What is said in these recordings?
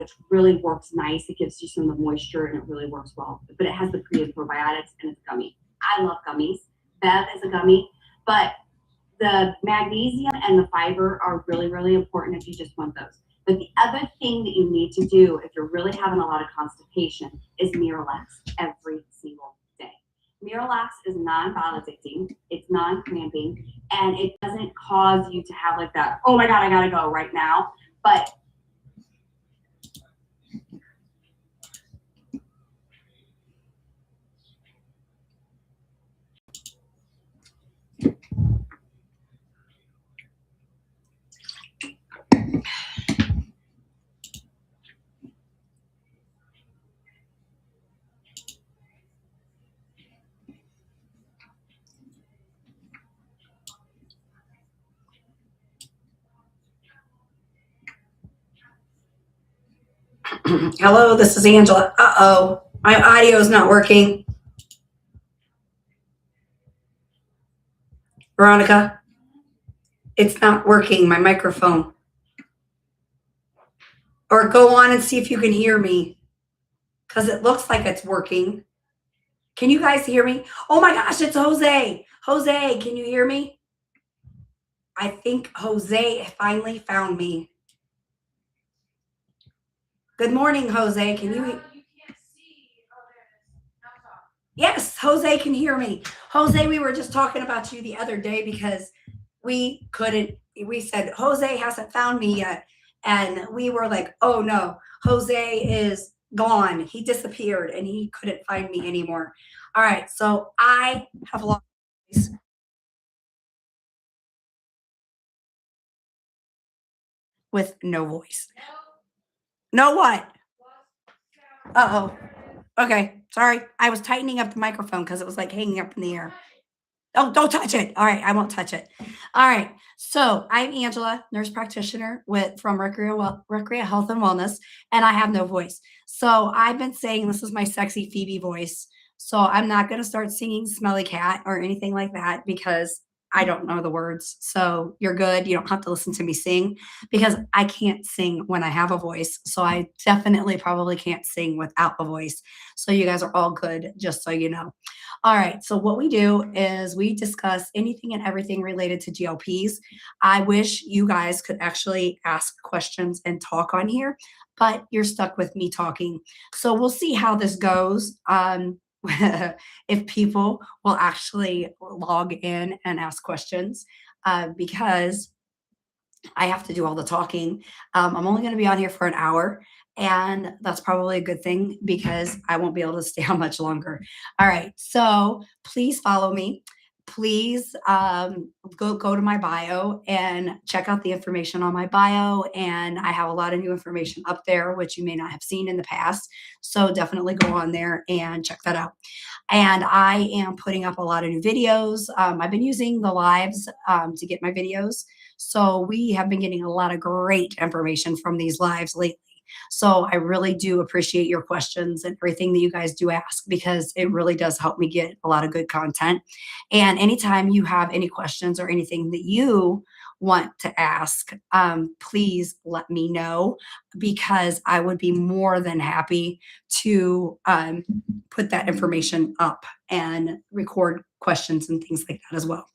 which really works nice. It gives you some of the moisture and it really works well. But it has the pre and probiotics and it's gummy. I love gummies. Bev is a gummy, but the magnesium and the fiber are really, really important if you just want those. But the other thing that you need to do if you're really having a lot of constipation is Miralax every single day. Miralax is non-bowel addicting, it's non-cramping, and it doesn't cause you to have like that, oh my God, I gotta go right now. But Hello, this is Angela. Uh-oh, my audio is not working. Veronica, it's not working, my microphone. Or go on and see if you can hear me, because it looks like it's working. Can you guys hear me? Oh my gosh, it's Jose. Jose, can you hear me? I think Jose finally found me. Good morning, Jose. Can you? You can't see. Oh, there it is. Yes, Jose can hear me. Jose, we were just talking about you the other day because we said, Jose hasn't found me yet. And we were like, oh no, Jose is gone. He disappeared and he couldn't find me anymore. All right, so I have lost voice. With no voice. No what? Uh-oh. Okay, sorry. I was tightening up the microphone because it was like hanging up in the air. Oh, don't touch it. All right, I won't touch it. All right. So I'm Angela, nurse practitioner from Recrea Health and Wellness, and I have no voice. So I've been saying this is my sexy Phoebe voice. So I'm not going to start singing Smelly Cat or anything like that because I don't know the words. So you're good. You don't have to listen to me sing because I can't sing when I have a voice. So I definitely probably can't sing without a voice. So you guys are all good, just so you know. All right. So what we do is we discuss anything and everything related to GLPs. I wish you guys could actually ask questions and talk on here, but you're stuck with me talking. So we'll see how this goes. If people will actually log in and ask questions, because I have to do all the talking. I'm only going to be on here for an hour, and that's probably a good thing because I won't be able to stay on much longer. All right, so please follow me. Please go to my bio and check out the information on my bio. And I have a lot of new information up there, which you may not have seen in the past. So definitely go on there and check that out. And I am putting up a lot of new videos. I've been using the lives to get my videos. So we have been getting a lot of great information from these lives lately. So I really do appreciate your questions and everything that you guys do ask because it really does help me get a lot of good content. And anytime you have any questions or anything that you want to ask, please let me know because I would be more than happy to put that information up and record questions and things like that as well.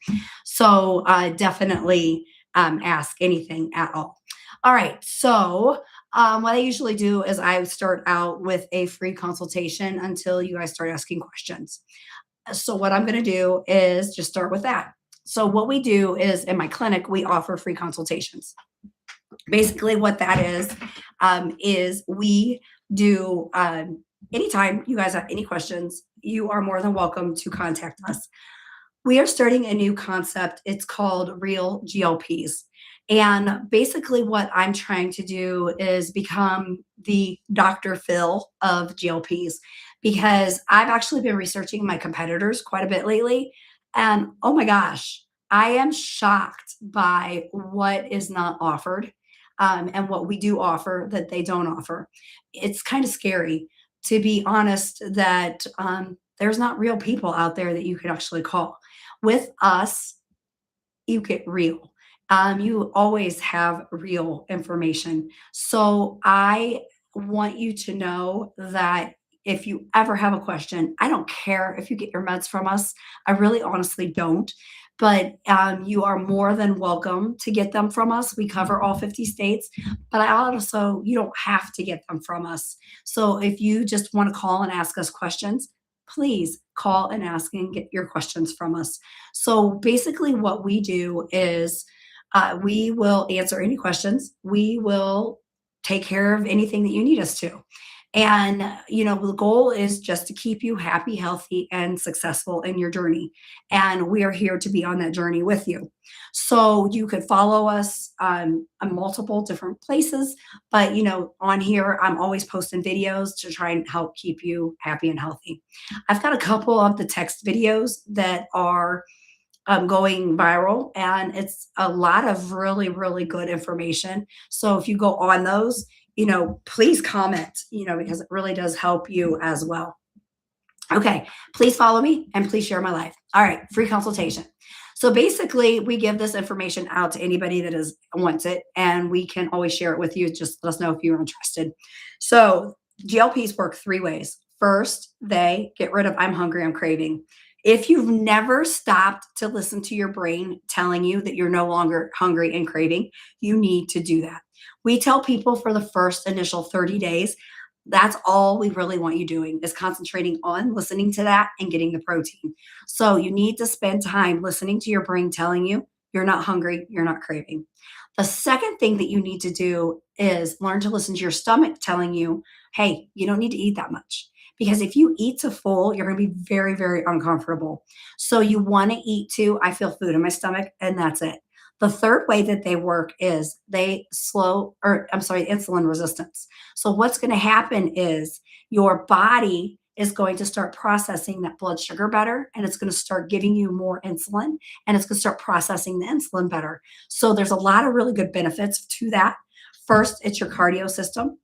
So definitely ask anything at all. All right, so what I usually do is I start out with a free consultation until you guys start asking questions. So what I'm going to do is just start with that. So what we do is in my clinic, we offer free consultations. Basically what that is we do anytime you guys have any questions, you are more than welcome to contact us. We are starting a new concept. It's called Real GLPs. And basically what I'm trying to do is become the Dr. Phil of GLPs because I've actually been researching my competitors quite a bit lately. And oh my gosh, I am shocked by what is not offered and what we do offer that they don't offer. It's kind of scary, to be honest, that there's not real people out there that you could actually call. With us, you get real. You always have real information. So I want you to know that if you ever have a question, I don't care if you get your meds from us. I really honestly don't. But you are more than welcome to get them from us. We cover all 50 states, but I also, you don't have to get them from us. So if you just want to call and ask us questions, please call and ask and get your questions from us. So basically, what we do is we will answer any questions. We will take care of anything that you need us to. And, the goal is just to keep you happy, healthy, and successful in your journey. And we are here to be on that journey with you. So you could follow us on multiple different places. But, on here, I'm always posting videos to try and help keep you happy and healthy. I've got a couple of the text videos that are going viral, and it's a lot of really, really good information. So if you go on those, please comment, because it really does help you as well. Okay, please follow me and please share my life. All right, free consultation. So basically, we give this information out to anybody that wants it, and we can always share it with you. Just let us know if you're interested. So GLPs work 3 ways. First, they get rid of I'm hungry, I'm craving. If you've never stopped to listen to your brain telling you that you're no longer hungry and craving, you need to do that. We tell people for the first initial 30 days, that's all we really want you doing is concentrating on listening to that and getting the protein. So you need to spend time listening to your brain telling you you're not hungry, you're not craving. The second thing that you need to do is learn to listen to your stomach telling you, hey, you don't need to eat that much. Because if you eat to full, you're going to be very, very uncomfortable. So you want to eat to, I feel food in my stomach, and that's it. The third way that they work is insulin resistance. So what's going to happen is your body is going to start processing that blood sugar better, and it's going to start giving you more insulin, and it's going to start processing the insulin better. So there's a lot of really good benefits to that. First, it's your cardio system.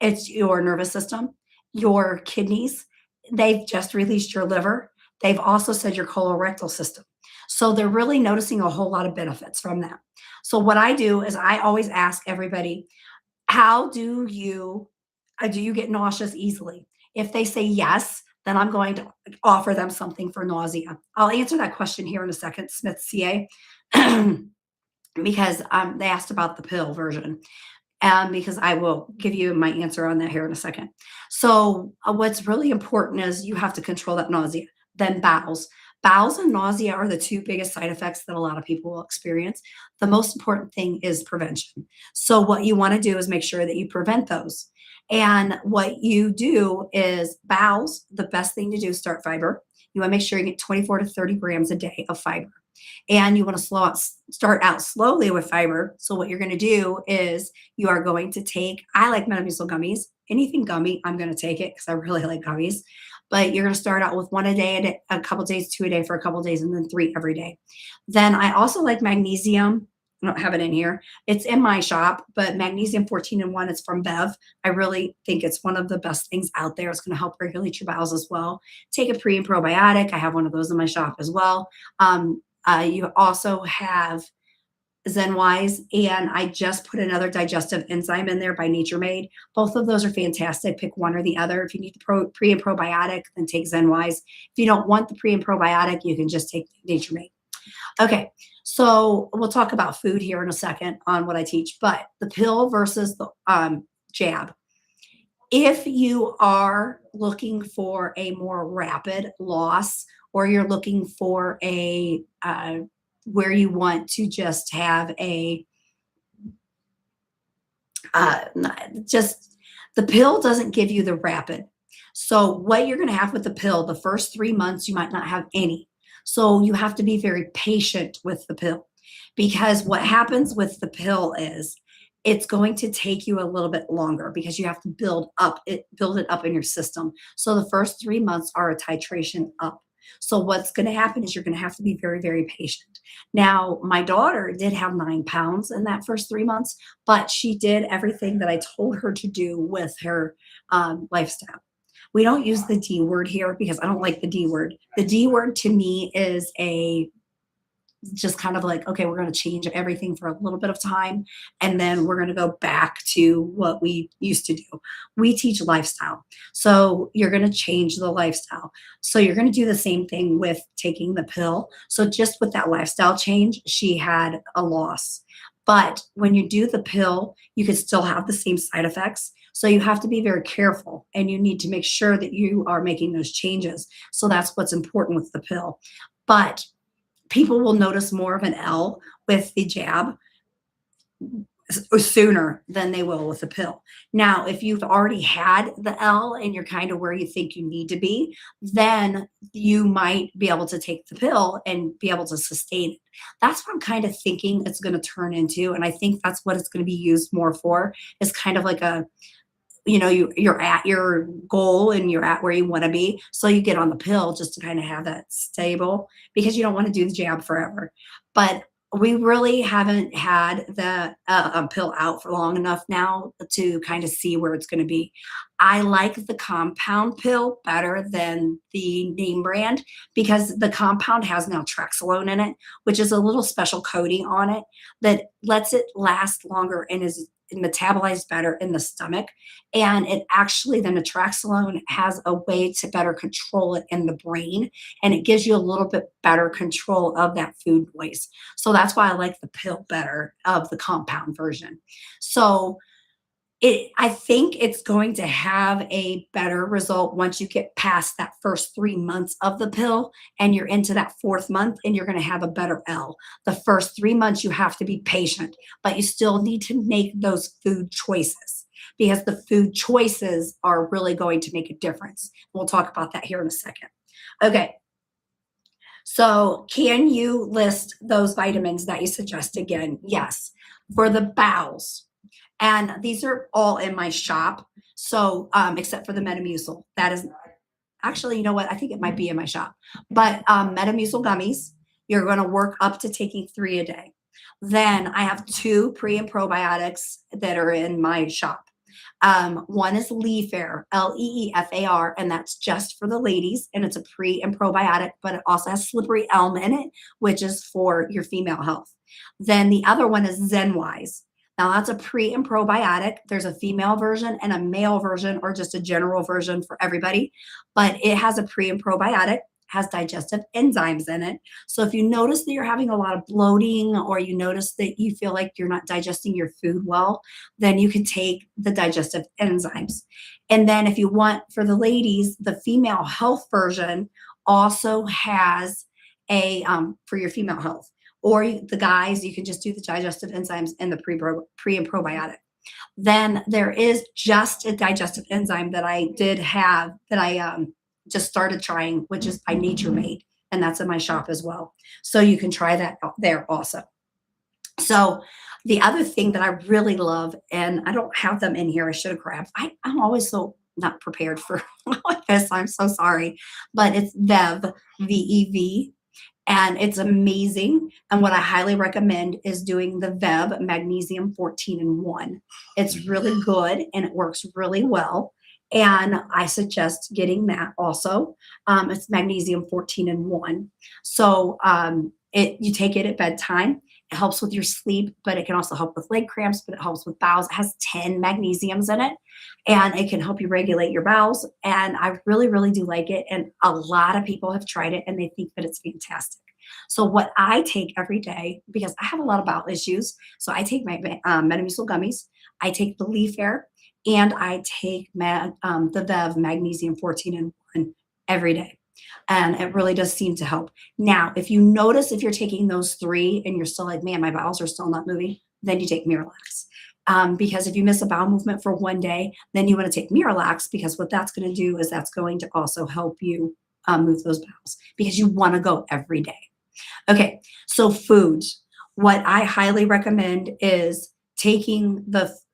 It's your nervous system, your kidneys. They've just released your liver. They've also said your colorectal system. So they're really noticing a whole lot of benefits from that. So what I do is I always ask everybody, how do you get nauseous easily? If they say yes, then I'm going to offer them something for nausea. I'll answer that question here in a second, Smith CA, because they asked about the pill version. Because I will give you my answer on that here in a second. So what's really important is you have to control that nausea. Then bowels. Bowels and nausea are the 2 biggest side effects that a lot of people will experience. The most important thing is prevention. So what you want to do is make sure that you prevent those. And what you do is bowels, the best thing to do is start fiber. You want to make sure you get 24 to 30 grams a day of fiber. And you want to start out slowly with fiber. So what you're going to do is you are going to take, I like Metamucil gummies. Anything gummy, I'm going to take it because I really like gummies. But you're going to start out with 1 a day, a couple days, 2 a day for a couple days, and then 3 every day. Then I also like magnesium. I don't have it in here. It's in my shop, but magnesium 14-in-1, it's from Bev. I really think it's one of the best things out there. It's going to help regulate your bowels as well. Take a pre and probiotic. I have one of those in my shop as well. You also have Zenwise, and I just put another digestive enzyme in there by Nature Made. Both of those are fantastic. Pick one or the other. If you need the pre and probiotic, then take Zenwise. If you don't want the pre and probiotic, you can just take Nature Made. Okay, so we'll talk about food here in a second on what I teach, but the pill versus the jab. If you are looking for a more rapid loss, or you're looking for a where you want to just have a the pill doesn't give you the rapid. So what you're going to have with the pill, the first 3 months, you might not have any. So you have to be very patient with the pill, because what happens with the pill is it's going to take you a little bit longer because you have to build it up in your system. So the first 3 months are a titration up. So what's going to happen is you're going to have to be very, very patient. Now, my daughter did have 9 pounds in that first 3 months, but she did everything that I told her to do with her lifestyle. We don't use the D word here because I don't like the D word. The D word to me is just kind of like, okay, we're going to change everything for a little bit of time, and then we're going to go back to what we used to do. We teach lifestyle. So you're going to change the lifestyle. So you're going to do the same thing with taking the pill. So just with that lifestyle change, she had a loss. But when you do the pill, you can still have the same side effects. So you have to be very careful, and you need to make sure that you are making those changes. So that's what's important with the pill. But people will notice more of an L with the jab sooner than they will with the pill. Now, if you've already had the L and you're kind of where you think you need to be, then you might be able to take the pill and be able to sustain it. That's what I'm kind of thinking it's going to turn into. And I think that's what it's going to be used more for, is kind of like a, you're at your goal and you're at where you want to be. So you get on the pill just to kind of have that stable, because you don't want to do the jab forever. But we really haven't had the pill out for long enough now to kind of see where it's going to be. I like the compound pill better than the name brand, because the compound has naltrexone in it, which is a little special coating on it that lets it last longer and is metabolized better in the stomach. And it actually, the naltrexone has a way to better control it in the brain, and it gives you a little bit better control of that food waste. So that's why I like the pill better of the compound version. So I think it's going to have a better result once you get past that first 3 months of the pill and you're into that 4th month, and you're going to have a better L. The first 3 months, you have to be patient, but you still need to make those food choices, because the food choices are really going to make a difference. We'll talk about that here in a second. Okay. So can you list those vitamins that you suggest again? Yes. For the bowels. And these are all in my shop. So, except for the Metamucil, that is actually, you know what? I think it might be in my shop, but, Metamucil gummies, you're going to work up to taking 3 a day. Then I have 2 pre and probiotics that are in my shop. One is Leafar, Leefar, and that's just for the ladies, and it's a pre and probiotic, but it also has slippery elm in it, which is for your female health. Then the other one is ZenWise. Now that's a pre and probiotic. There's a female version and a male version, or just a general version for everybody, but it has a pre and probiotic, has digestive enzymes in it. So if you notice that you're having a lot of bloating, or you notice that you feel like you're not digesting your food well, then you can take the digestive enzymes. And then if you want, for the ladies, the female health version also has a, for your female health. Or the guys, you can just do the digestive enzymes and the pre and probiotic. Then there is just a digestive enzyme that I did have that I just started trying, which is by Nature Made, and that's in my shop as well. So you can try that there also. So the other thing that I really love, and I don't have them in here, I should have grabbed. I'm always so not prepared for this. I'm so sorry, but it's VEV, VEV. And it's amazing. And what I highly recommend is doing the VEV Magnesium 14-in-1. It's really good, and it works really well. And I suggest getting that also. It's Magnesium 14-in-1. So you take it at bedtime. It helps with your sleep, but it can also help with leg cramps, but it helps with bowels. It has 10 magnesiums in it, and it can help you regulate your bowels. And I really, really do like it. And a lot of people have tried it, and they think that it's fantastic. So what I take every day, because I have a lot of bowel issues, so I take my Metamucil gummies, I take the Leafar, and I take the VEV Magnesium 14-in-1 every day. And it really does seem to help. Now, if you notice, if you're taking those 3 and you're still like, man, my bowels are still not moving, then you take Miralax. Because if you miss a bowel movement for 1 day, then you want to take Miralax, because what that's going to do is that's going to also help you move those bowels, because you want to go every day. Okay, so foods. What I highly recommend is taking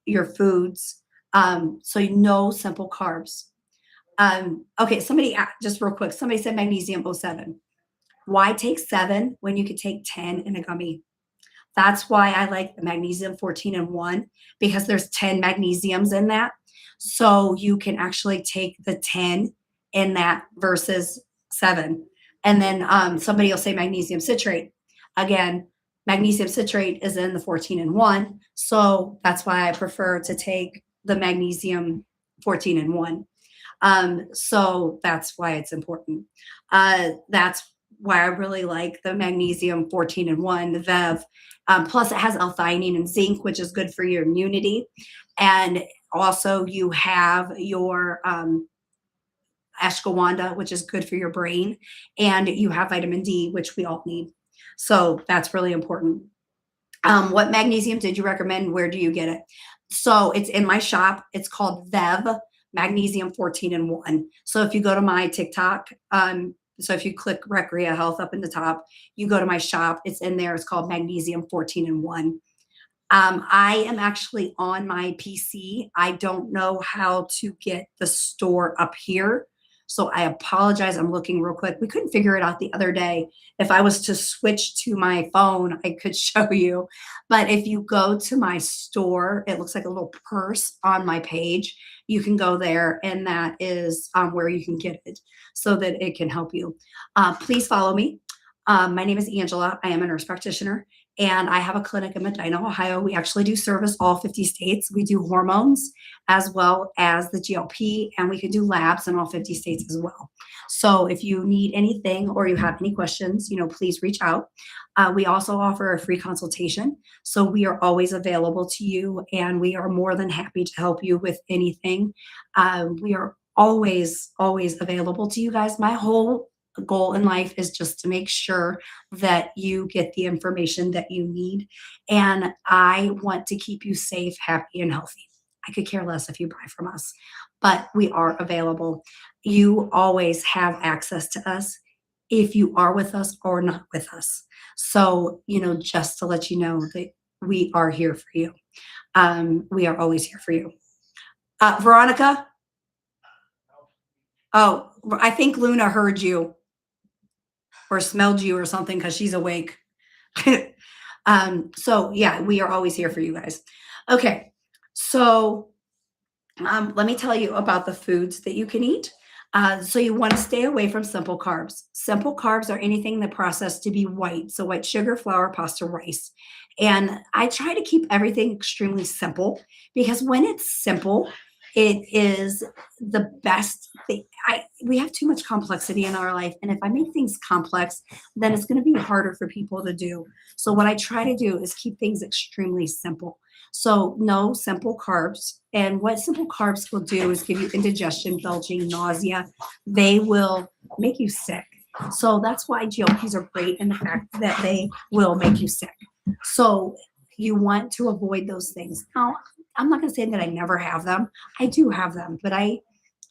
your foods, so simple carbs. Okay, somebody, just real quick, somebody said magnesium 07. Why take 7 when you could take 10 in a gummy? That's why I like the magnesium 14-in-1, because there's 10 magnesiums in that. So you can actually take the 10 in that versus 7. And then somebody will say magnesium citrate. Again, magnesium citrate is in the 14-in-1. So that's why I prefer to take the magnesium 14-in-1. So that's why it's important. That's why I really like the magnesium 14-in-1, the VEV. Plus it has L-theanine and zinc, which is good for your immunity. And also you have your ashwagandha, which is good for your brain. And you have vitamin D, which we all need. So that's really important. What magnesium did you recommend? Where do you get it? So it's in my shop. It's called VEV, Magnesium 14-in-1. So if you go to my TikTok, so if you click Recrea Health up in the top, you go to my shop. It's in there. It's called Magnesium 14-in-1. I am actually on my PC. I don't know how to get the store up here. So I apologize. I'm looking real quick. We couldn't figure it out the other day. If I was to switch to my phone, I could show you. But if you go to my store, it looks like a little purse on my page. You can go there, and that is where you can get it so that it can help you. Please follow me. My name is Angela. I am a nurse practitioner, and I have a clinic in Medina, Ohio. We actually do service all 50 states. We do hormones as well as the GLP, and we can do labs in all 50 states as well. So if you need anything or you have any questions, please reach out. We also offer a free consultation. So we are always available to you, and we are more than happy to help you with anything. We are always available to you guys. My whole goal in life is just to make sure that you get the information that you need. And I want to keep you safe, happy, and healthy. I could care less if you buy from us, but we are available. You always have access to us if you are with us or not with us. So, just to let you know that we are here for you. We are always here for you. Veronica? Oh, I think Luna heard you or smelled you or something because she's awake. So yeah, we are always here for you guys. Okay. So let me tell you about the foods that you can eat. So you want to stay away from simple carbs. Simple carbs are anything that processed to be white. So white sugar, flour, pasta, rice. And I try to keep everything extremely simple because when it's simple, it is the best thing. We have too much complexity in our life. And if I make things complex, then it's going to be harder for people to do. So what I try to do is keep things extremely simple. So no simple carbs. And what simple carbs will do is give you indigestion, belching, nausea. They will make you sick. So that's why GLPs are great in the fact that they will make you sick. So you want to avoid those things. Now, I'm not going to say that I never have them. I do have them, but I'm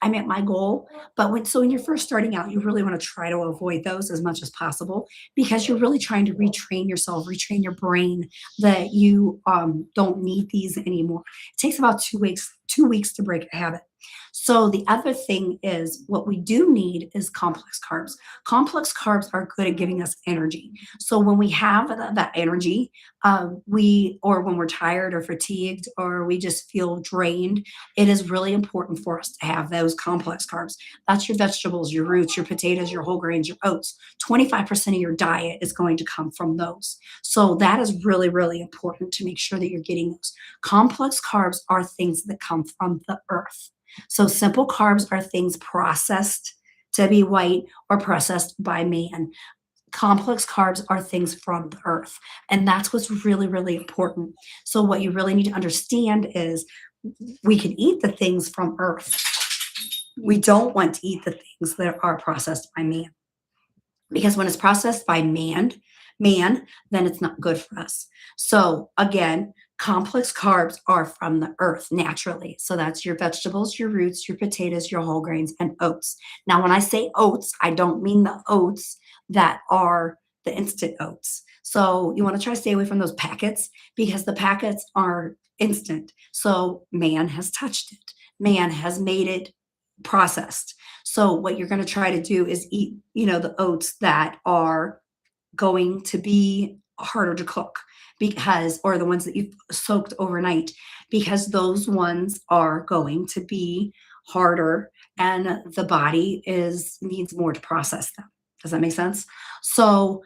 at my goal. But when you're first starting out, you really want to try to avoid those as much as possible because you're really trying to retrain yourself, retrain your brain that you don't need these anymore. It takes about 2 weeks to break a habit. So the other thing is what we do need is complex carbs. Complex carbs are good at giving us energy. So when we have that energy, or when we're tired or fatigued or we just feel drained, it is really important for us to have those complex carbs. That's your vegetables, your roots, your potatoes, your whole grains, your oats. 25% of your diet is going to come from those. So that is really, really important to make sure that you're getting those. Complex carbs are things that come from the earth. So simple carbs are things processed to be white or processed by man. Complex carbs are things from the earth. And that's what's really, really important. So what you really need to understand is we can eat the things from earth. We don't want to eat the things that are processed by man. Because when it's processed by man, then it's not good for us. So again, complex carbs are from the earth naturally. So that's your vegetables, your roots, your potatoes, your whole grains, and oats. Now, when I say oats, I don't mean the oats that are the instant oats. So you want to try to stay away from those packets because the packets are instant. So man has touched it. Man has made it processed. So what you're going to try to do is eat, the oats that are going to be harder to cook or the ones that you've soaked overnight, because those ones are going to be harder and the body needs more to process them. Does that make sense? So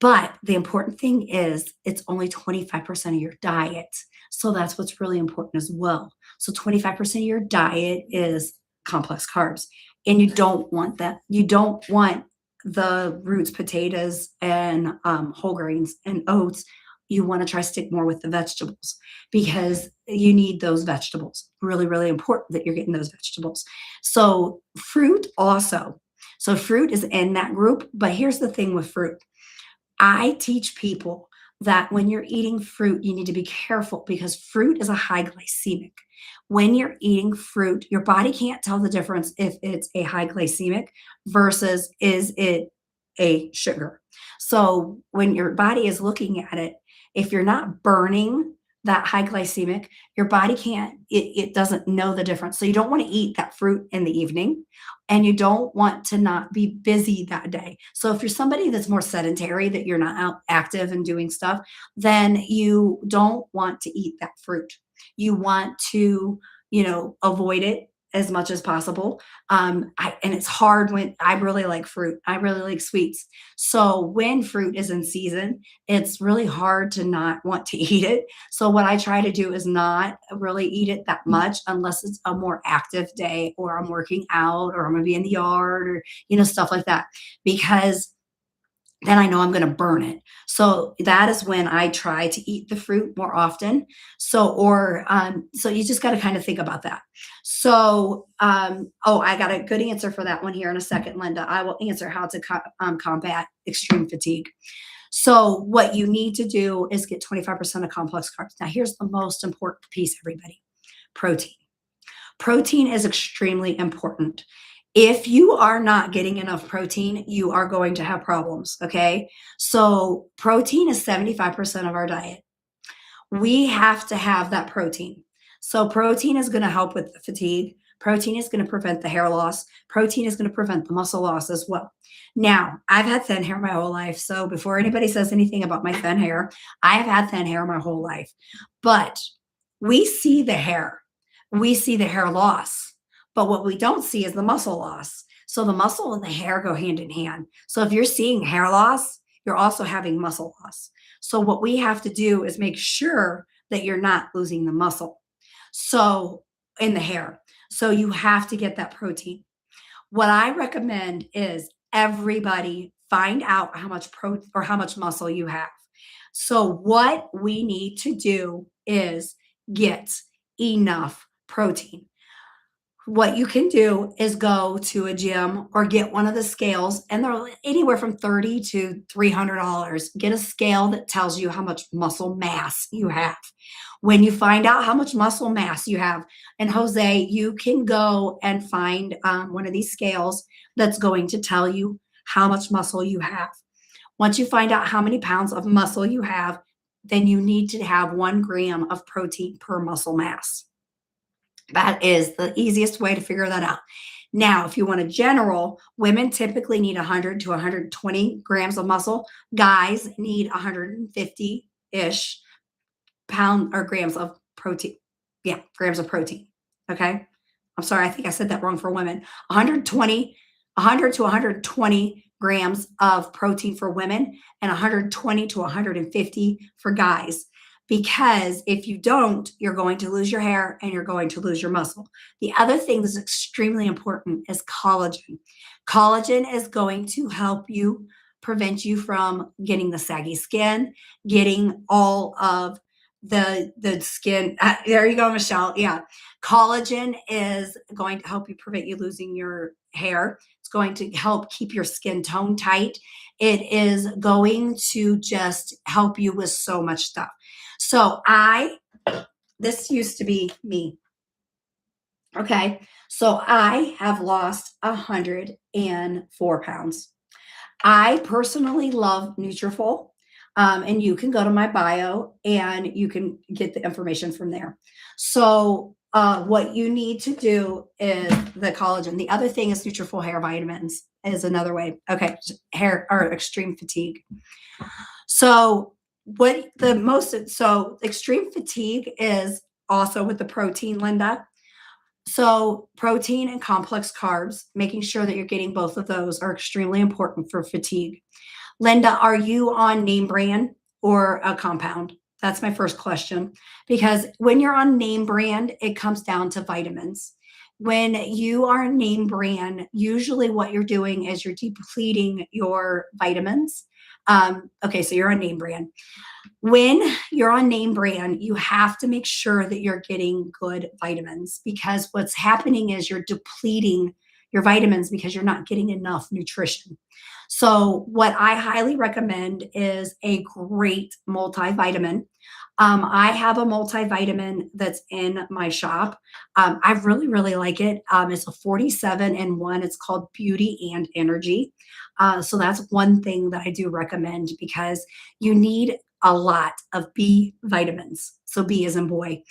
But the important thing is it's only 25% of your diet. So that's what's really important as well. So 25% of your diet is complex carbs. And you don't want that. You don't want the roots, potatoes, and whole grains and oats. You want to try to stick more with the vegetables because you need those vegetables. Really, really important that you're getting those vegetables. So fruit also. So fruit is in that group. But here's the thing with fruit. I teach people that when you're eating fruit, you need to be careful because fruit is a high glycemic. When you're eating fruit, your body can't tell the difference if it's a high glycemic versus is it a sugar. So when your body is looking at it, if you're not burning that high glycemic, your body can't, it doesn't know the difference. So you don't want to eat that fruit in the evening and you don't want to not be busy that day. So if you're somebody that's more sedentary, that you're not out active and doing stuff, then you don't want to eat that fruit. You want to, avoid it as much as possible. And it's hard when I really like fruit. I really like sweets. So when fruit is in season, it's really hard to not want to eat it. So what I try to do is not really eat it that much unless it's a more active day or I'm working out or I'm going to be in the yard or, stuff like that, because then I know I'm going to burn it. So that is when I try to eat the fruit more often. So you just got to kind of think about that. So, I got a good answer for that one here in a second, Linda. I will answer how to combat extreme fatigue. So what you need to do is get 25% of complex carbs. Now, here's the most important piece, everybody: protein. Protein is extremely important. If you are not getting enough protein, you are going to have problems, okay? So protein is 75% of our diet. We have to have that protein. So protein is going to help with the fatigue. Protein is going to prevent the hair loss. Protein is going to prevent the muscle loss as well. Now, I've had thin hair my whole life. So before anybody says anything about my thin hair, I have had thin hair my whole life. But we see the hair. We see the hair loss. But what we don't see is the muscle loss. So the muscle and the hair go hand in hand. So if you're seeing hair loss, you're also having muscle loss. So what we have to do is make sure that you're not losing the muscle. So in the hair. So you have to get that protein. What I recommend is everybody find out how much protein or how much muscle you have. So what we need to do is get enough protein. What you can do is go to a gym or get one of the scales, and they're anywhere from $30 to $300. Get a scale that tells you how much muscle mass you have. When you find out how much muscle mass you have, and Jose, you can go and find one of these scales that's going to tell you how much muscle you have. Once you find out how many pounds of muscle you have, then you need to have 1 gram of protein per muscle mass. That is the easiest way to figure that out. Now, if you want a general, women typically need 100 to 120 grams of muscle. Guys need 150-ish pound or grams of protein. Yeah, grams of protein. Okay. I'm sorry. I think I said that wrong for women. 100 to 120 grams of protein for women and 120 to 150 for guys. Because if you don't, you're going to lose your hair and you're going to lose your muscle. The other thing that's extremely important is collagen. Collagen is going to help you prevent you from getting the saggy skin, getting all of the skin. There you go, Michelle. Yeah. Collagen is going to help you prevent you losing your hair. It's going to help keep your skin tone tight. It is going to just help you with so much stuff. So this used to be me. Okay. So I have lost 104 pounds. I personally love Nutrafol. And you can go to my bio and you can get the information from there. So what you need to do is the collagen. The other thing is Nutrafol hair vitamins is another way. Okay. Hair or extreme fatigue. So extreme fatigue is also with the protein, Linda. So protein and complex carbs, making sure that you're getting both of those are extremely important for fatigue. Linda, are you on name brand or a compound? That's my first question. Because when you're on name brand, it comes down to vitamins. When you are name brand, usually what you're doing is you're depleting your vitamins. Okay, so you're on name brand. When you're on name brand, you have to make sure that you're getting good vitamins, because what's happening is you're depleting your vitamins because you're not getting enough nutrition. So, what I highly recommend is a great multivitamin. I have a multivitamin that's in my shop. I really, really like it. It's a 47 in one. It's called Beauty and Energy. So that's one thing that I do recommend, because you need a lot of B vitamins. So B as in boy.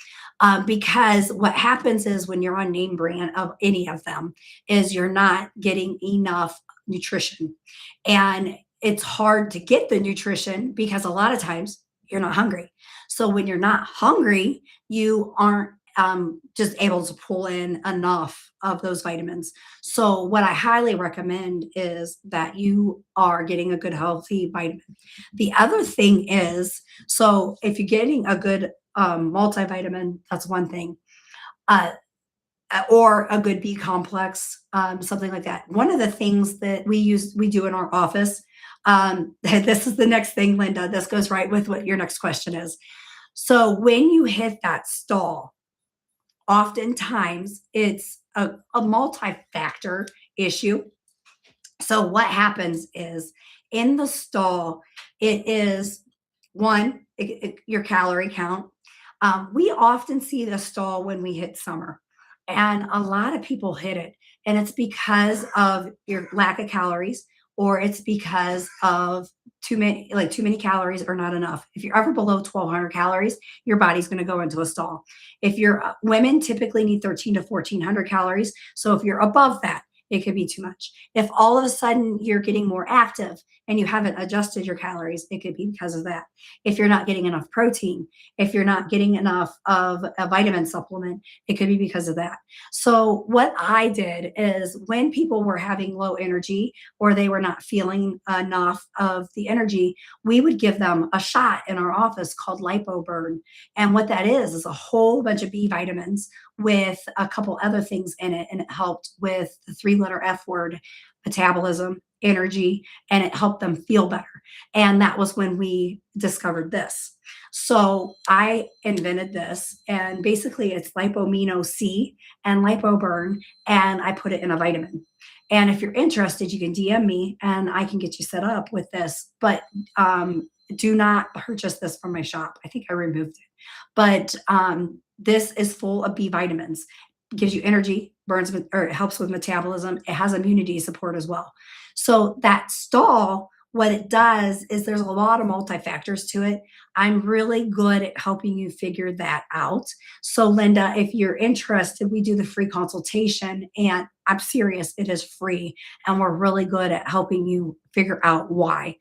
Because what happens is when you're on name brand of any of them is you're not getting enough nutrition. And it's hard to get the nutrition because a lot of times you're not hungry. So when you're not hungry, you aren't just able to pull in enough of those vitamins. So what I highly recommend is that you are getting a good healthy vitamin. The other thing is, so if you're getting a good multivitamin, that's one thing. Uh, or a good B complex, something like that. One of the things that we do in our office, this is the next thing, Linda, this goes right with what your next question is. So when you hit that stall, oftentimes it's a multi-factor issue. So what happens is in the stall, it is one, your calorie count. We often see the stall when we hit summer, and a lot of people hit it, and it's because of your lack of calories, or it's because of too many calories or not enough. If you're ever below 1,200 calories, your body's going to go into a stall. If you're women, typically need 13 to 1,400 calories. So if you're above that, it could be too much. If all of a sudden you're getting more active and you haven't adjusted your calories, it could be because of that. If you're not getting enough protein, if you're not getting enough of a vitamin supplement, it could be because of that. So what I did is when people were having low energy or they were not feeling enough of the energy, we would give them a shot in our office called LipoBurn. And what that is a whole bunch of B vitamins with a couple other things in it. And it helped with the 3-letter F word, metabolism, energy, and it helped them feel better. And that was when we discovered this. So I invented this, and basically it's lipomino C and lipoburn, and I put it in a vitamin. And if you're interested, you can DM me and I can get you set up with this. But do not purchase this from my shop. I think I removed it. But this is full of B vitamins. It gives you energy, burns with, or it helps with metabolism. It has immunity support as well. So that stall, what it does is there's a lot of multi-factors to it. I'm really good at helping you figure that out. So Linda, if you're interested, we do the free consultation, and I'm serious, it is free. And we're really good at helping you figure out why.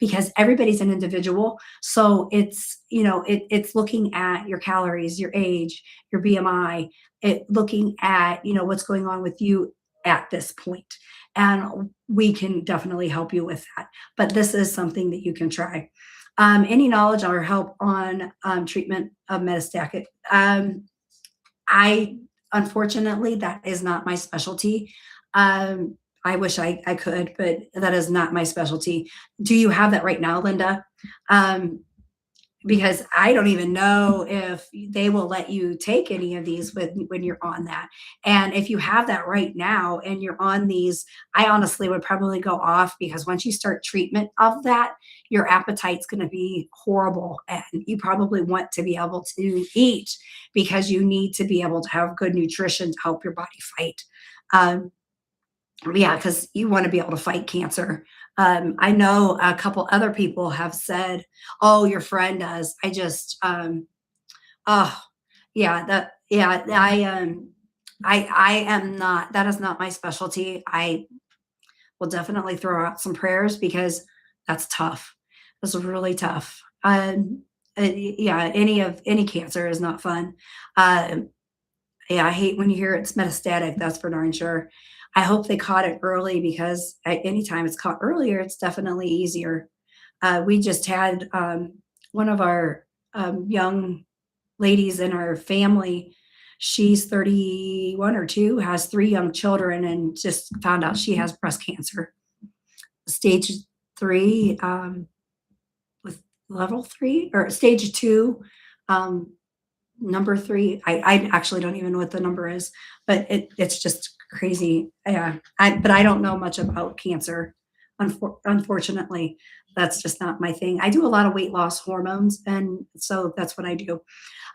Because everybody's an individual. So it's, it's looking at your calories, your age, your BMI, looking at, what's going on with you at this point. And we can definitely help you with that. But this is something that you can try. Any knowledge or help on treatment of metastatic? Unfortunately, that is not my specialty. I wish I could, but that is not my specialty. Do you have that right now, Linda? Because I don't even know if they will let you take any of these when you're on that. And if you have that right now and you're on these, I honestly would probably go off, because once you start treatment of that, your appetite's going to be horrible. And you probably want to be able to eat, because you need to be able to have good nutrition to help your body fight. Yeah, because you want to be able to fight cancer. I know a couple other people have said, "Oh, your friend does." Oh, yeah, I am not. That is not my specialty. I will definitely throw out some prayers, because that's tough. That's really tough. Yeah, any cancer is not fun. Yeah, I hate when you hear it's metastatic. That's for darn sure. I hope they caught it early because at any time it's caught earlier, it's definitely easier. We just had one of our young ladies in our family. She's 31 or 2, has 3 young children, and just found out she has breast cancer, stage 3, with level 3 or stage 2, um, number 3. I actually don't even know what the number is, but it's just crazy. Yeah, but I don't know much about cancer. Unfortunately, that's just not my thing. I do a lot of weight loss hormones, and so that's what I do.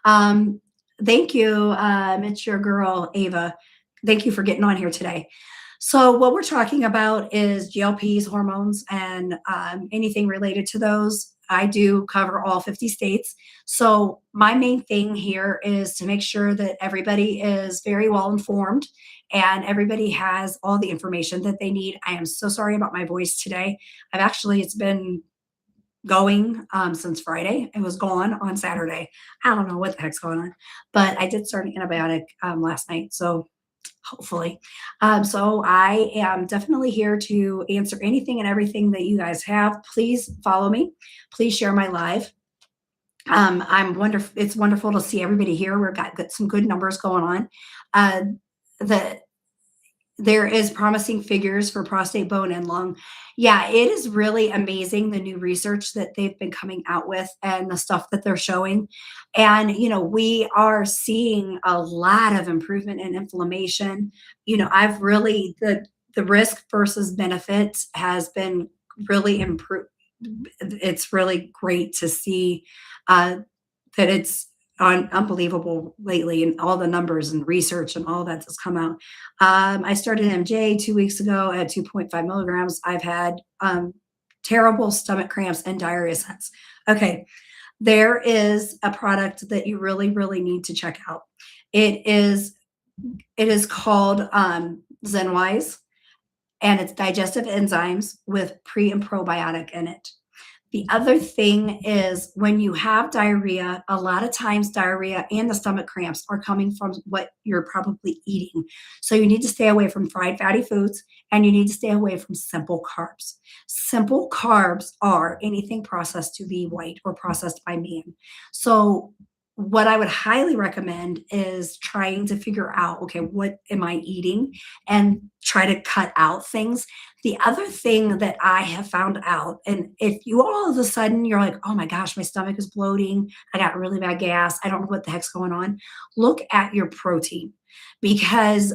Um, Thank you. It's your girl, Ava. Thank you for getting on here today. So, what we're talking about is GLPs, hormones, and anything related to those. I do cover all 50 states. So, my main thing here is to make sure that everybody is very well informed and everybody has all the information that they need. I am so sorry about my voice today. It's been going since Friday. It was gone on Saturday. I don't know what the heck's going on, but I did start an antibiotic last night. So hopefully. So I am definitely here to answer anything and everything that you guys have. Please follow me. Please share my live. I'm wonderful. It's wonderful to see everybody here. We've got some good numbers going on. Uh, the There is promising figures for prostate, bone, and lung. Yeah, it is really amazing, the new research that they've been coming out with and the stuff that they're showing. And, we are seeing a lot of improvement in inflammation. The risk versus benefits has been really improved. It's really great to see uh, that it's unbelievable lately, and all the numbers and research and all that that's come out. I started MJ 2 weeks ago at 2.5 milligrams. I've had terrible stomach cramps and diarrhea since. Okay, there is a product that you really, really need to check out. It is called Zenwise, and it's digestive enzymes with pre and probiotic in it. The other thing is when you have diarrhea, a lot of times diarrhea and the stomach cramps are coming from what you're probably eating. So you need to stay away from fried fatty foods, and you need to stay away from simple carbs. Simple carbs are anything processed to be white or processed by man. So what I would highly recommend is trying to figure out, okay, what am I eating, and try to cut out things. The other thing that I have found out, and if you all of a sudden you're like, oh my gosh, my stomach is bloating, I got really bad gas, I don't know what the heck's going on, look at your protein, because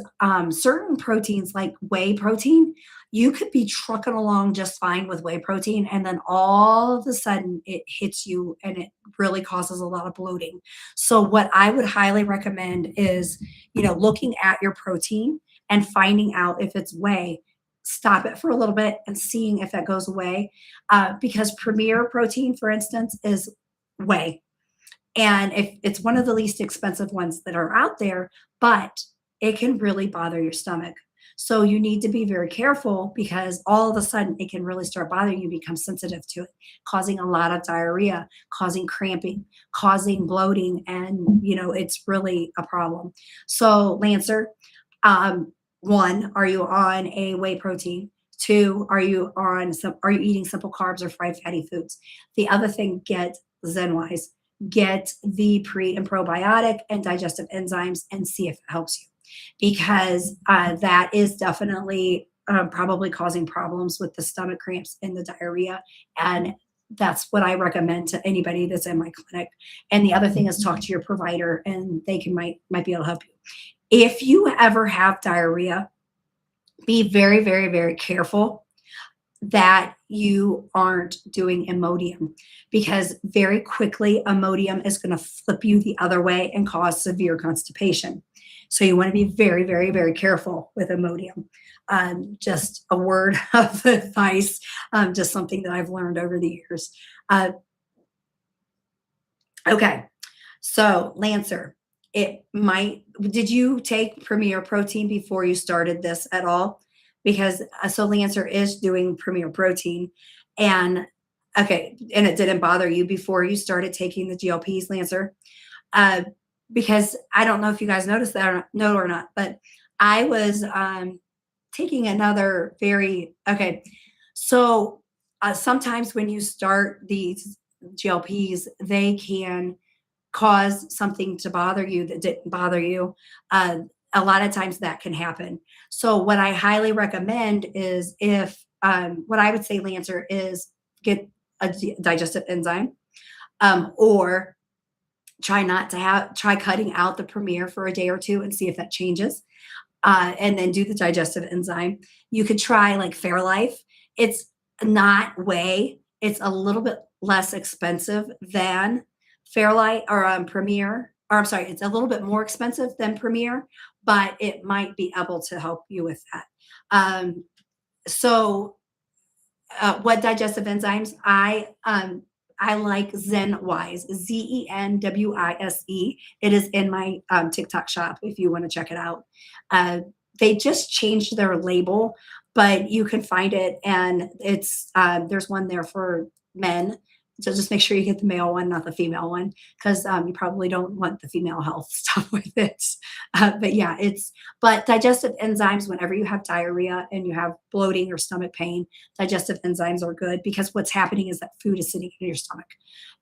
certain proteins like whey protein, you could be trucking along just fine with whey protein, and then all of a sudden it hits you and it really causes a lot of bloating. So what I would highly recommend is, looking at your protein and finding out if it's whey. Stop it for a little bit and seeing if that goes away. Because Premier Protein, for instance, is whey. And if it's one of the least expensive ones that are out there, but it can really bother your stomach. So you need to be very careful, because all of a sudden it can really start bothering you, become sensitive to it, causing a lot of diarrhea, causing cramping, causing bloating, and it's really a problem. So Lancer, 1, are you on a whey protein? 2, are you eating simple carbs or fried fatty foods? The other thing, get Zenwise, get the pre and probiotic and digestive enzymes, and see if it helps you, because that is definitely probably causing problems with the stomach cramps and the diarrhea. And that's what I recommend to anybody that's in my clinic. And the other thing is, talk to your provider, and they might be able to help you. If you ever have diarrhea, be very, very, very careful that you aren't doing Imodium, because very quickly Imodium is going to flip you the other way and cause severe constipation. So you want to be very, very, very careful with Imodium. Just a word of advice, just something that I've learned over the years. Okay, so Lancer, did you take Premier Protein before you started this at all? Because so Lancer is doing Premier Protein, and okay, and it didn't bother you before you started taking the GLPs, Lancer? Because I don't know if you guys noticed that or not, but I was taking another okay. So sometimes when you start these GLPs, they can cause something to bother you that didn't bother you. A lot of times that can happen. So what I highly recommend is what I would say, Lancer, is get a digestive enzyme, or try cutting out the Premier for a day or two and see if that changes. And then do the digestive enzyme. You could try like Fairlife. It's not Whey. It's a little bit less expensive than Fairlife or Premier. Or I'm sorry, it's a little bit more expensive than Premier, but it might be able to help you with that. So what digestive enzymes? I like Zenwise, Zenwise. It is in my TikTok shop if you want to check it out. They just changed their label, but you can find it, and it's there's one there for men. So just make sure you get the male one, not the female one, because you probably don't want the female health stuff with it. But yeah, but digestive enzymes, whenever you have diarrhea and you have bloating or stomach pain, digestive enzymes are good, because what's happening is that food is sitting in your stomach.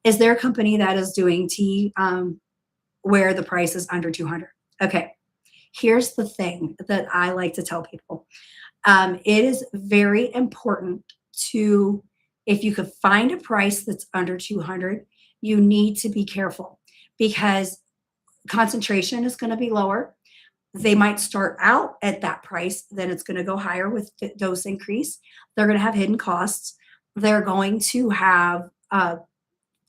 Is there a company that is doing tea where the price is under 200? Okay, here's the thing that I like to tell people. It is very important to, if you could find a price that's under 200, you need to be careful, because concentration is going to be lower. They might start out at that price, then it's going to go higher with the dose increase. They're going to have hidden costs. They're going to have the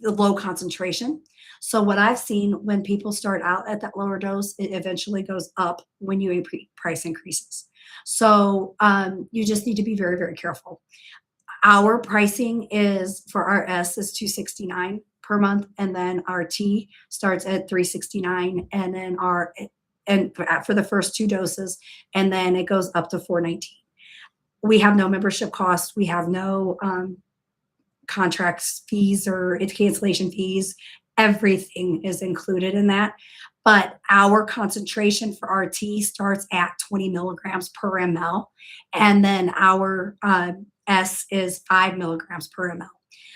low concentration. So what I've seen, when people start out at that lower dose, it eventually goes up when you price increases. So you just need to be very, very careful. Our pricing is for our S is $269 per month, and then our T starts at $369, and then for the first 2 doses, and then it goes up to $419. We have no membership costs. We have no contracts fees or cancellation fees. Everything is included in that. But our concentration for our T starts at 20 milligrams per ml, and then our S is 5 milligrams per ml.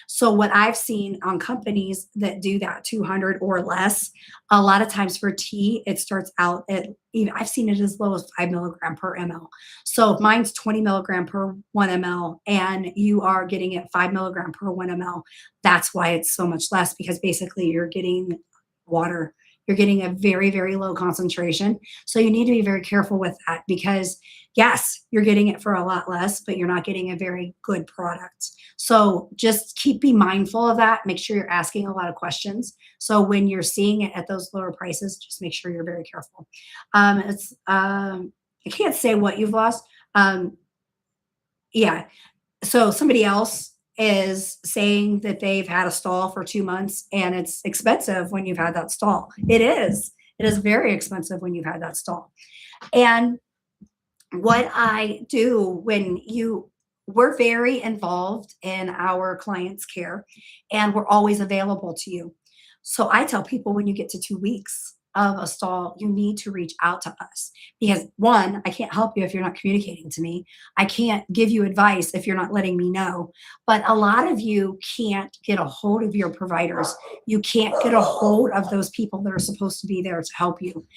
So what I've seen on companies that do that 200 or less, a lot of times for tea, it starts out at, I've seen it as low as 5 milligram per ml. So if mine's 20 milligram per 1 ml and you are getting it 5 milligram per 1 ml, that's why it's so much less, because basically you're getting water. You're getting a very, very low concentration. So you need to be very careful with that, because yes, you're getting it for a lot less, but you're not getting a very good product. So just be mindful of that. Make sure you're asking a lot of questions. So when you're seeing it at those lower prices, just make sure you're very careful. I can't say what you've lost. Yeah. So somebody else is saying that they've had a stall for 2 months, and it's expensive when you've had that stall. It is very expensive when you've had that stall. And what I do we're very involved in our clients' care, and we're always available to you. So I tell people, when you get to 2 weeks of a stall, you need to reach out to us, because 1, I can't help you if you're not communicating to me. I can't give you advice if you're not letting me know. But a lot of you can't get a hold of your providers. You can't get a hold of those people that are supposed to be there to help you.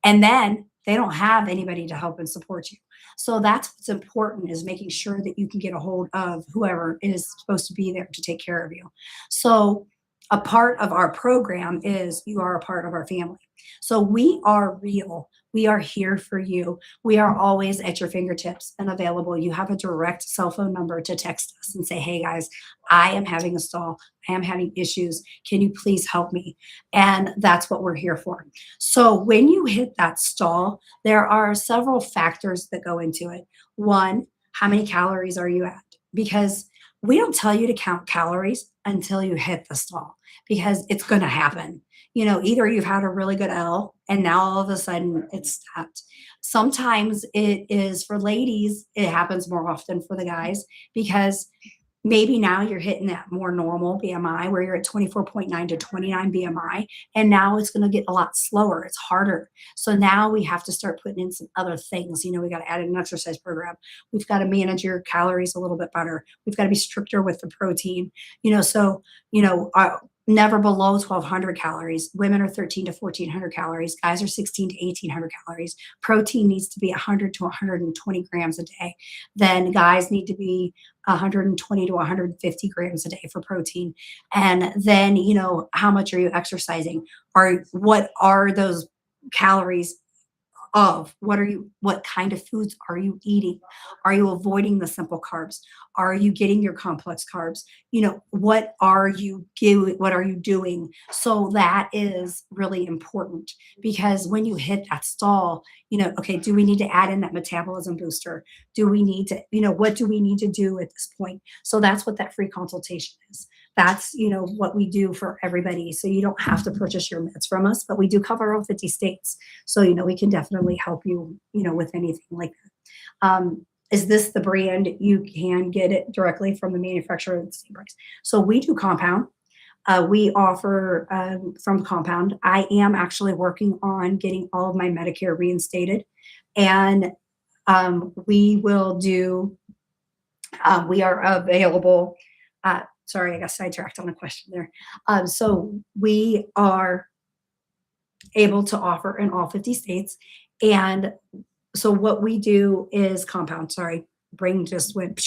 And then they don't have anybody to help and support you. So that's what's important, is making sure that you can get a hold of whoever is supposed to be there to take care of you. So a part of our program is you are a part of our family. So we are real. We are here for you. We are always at your fingertips and available. You have a direct cell phone number to text us and say, hey guys, I am having a stall. I am having issues. Can you please help me? And that's what we're here for. So when you hit that stall, there are several factors that go into it. 1, how many calories are you at? Because we don't tell you to count calories until you hit the stall, because it's going to happen. Either you've had a really good L and now all of a sudden it's stopped. Sometimes it is for ladies, it happens more often for the guys, because maybe now you're hitting that more normal BMI where you're at 24.9 to 29 BMI, and now it's going to get a lot slower. It's harder. So now we have to start putting in some other things. We got to add in an exercise program. We've got to manage your calories a little bit better. We've got to be stricter with the protein. So never below 1,200 calories. Women are 13 to 1,400 calories. Guys are 16 to 1,800 calories. Protein needs to be 100 to 120 grams a day. Then guys need to be 120 to 150 grams a day for protein. And then, how much are you exercising? What are those calories of? What kind of foods are you eating? Are you avoiding the simple carbs? Are you getting your complex carbs? What are you doing? So that is really important, because when you hit that stall, okay, do we need to add in that metabolism booster? Do we need to, what do we need to do at this point? So that's what that free consultation is. That's, what we do for everybody. So you don't have to purchase your meds from us, but we do cover all 50 states. So, we can definitely help you, with anything like that. Is this the brand? You can get it directly from the manufacturer at the same price. So we do compound. We offer from compound. I am actually working on getting all of my Medicare reinstated. And we will do, we are available. Sorry, I got sidetracked on a question there. So we are able to offer in all 50 states. And so what we do is compound. Sorry, brain just went.